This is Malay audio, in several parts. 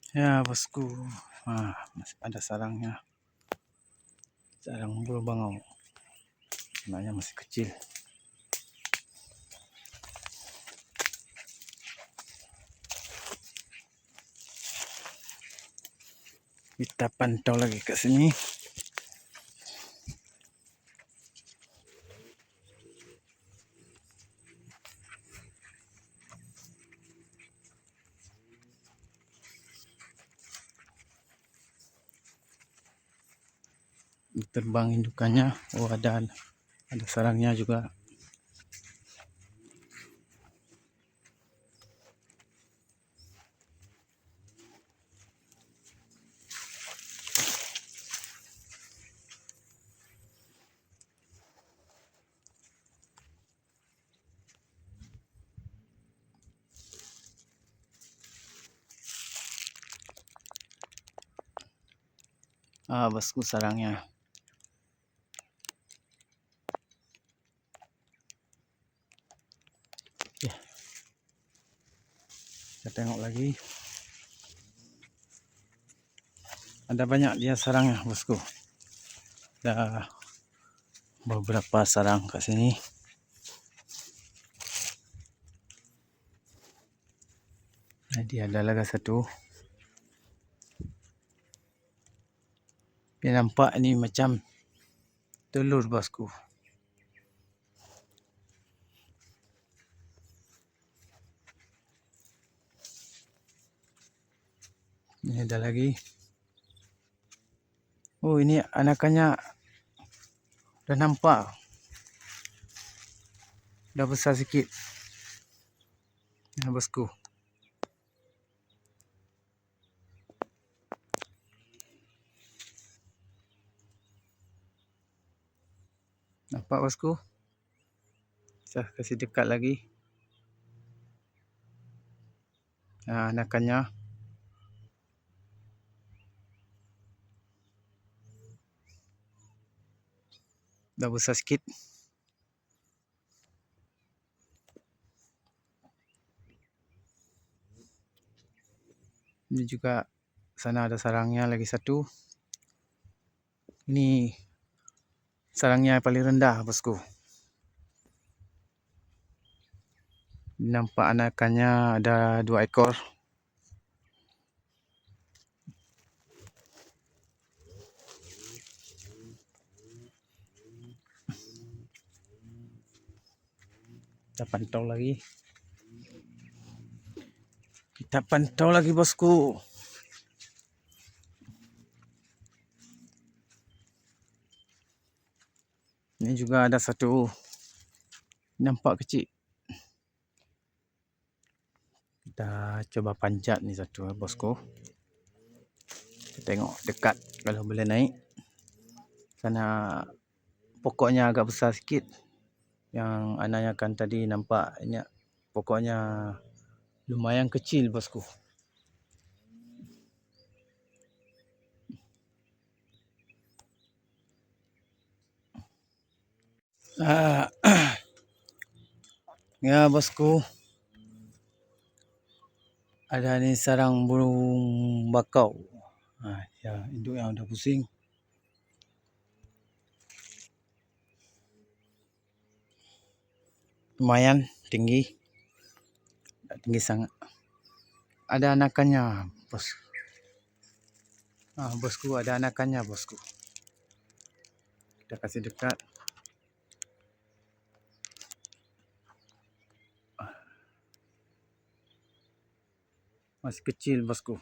Ya bosku, masih ada sarangnya, sarang bulu bangau, sebenarnya masih kecil. Kita pantau lagi ke sini. Terbang indukannya, oh ada sarangnya juga. Bosku sarangnya. Ya. Kita tengok lagi. Ada banyak dia sarangnya bosku. Ada beberapa sarang ke sini. Jadi ada lagi satu. Dia nampak ni macam telur bosku. Ini ada lagi. Oh ini anakannya dah nampak. Dah besar sikit. Ya bosku. Nampak bosku? Saya kasih dekat lagi. Anakannya. Dah besar sikit. Ini juga sana ada sarangnya lagi satu. Ini sarangnya paling rendah bosku. Nampak anakannya ada 2 ekor. Kita pantau lagi. Kita pantau lagi bosku. Ini juga ada satu. Nampak kecil. Kita coba panjat ni satu bosku. Kita tengok dekat kalau boleh naik. Sana pokoknya agak besar sikit. Yang anakan tadi nampak ini pokoknya lumayan kecil bosku. Ya bosku. Ada ni sarang burung bakau. Ya induk yang dah pusing. Lumayan tinggi. Tak tinggi sangat. Ada anakannya bos. Bosku ada anakannya bosku. Kita kasih dekat. Masih kecil bosku.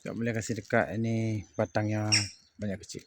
Tak boleh kasih dekat, ini batangnya banyak kecil.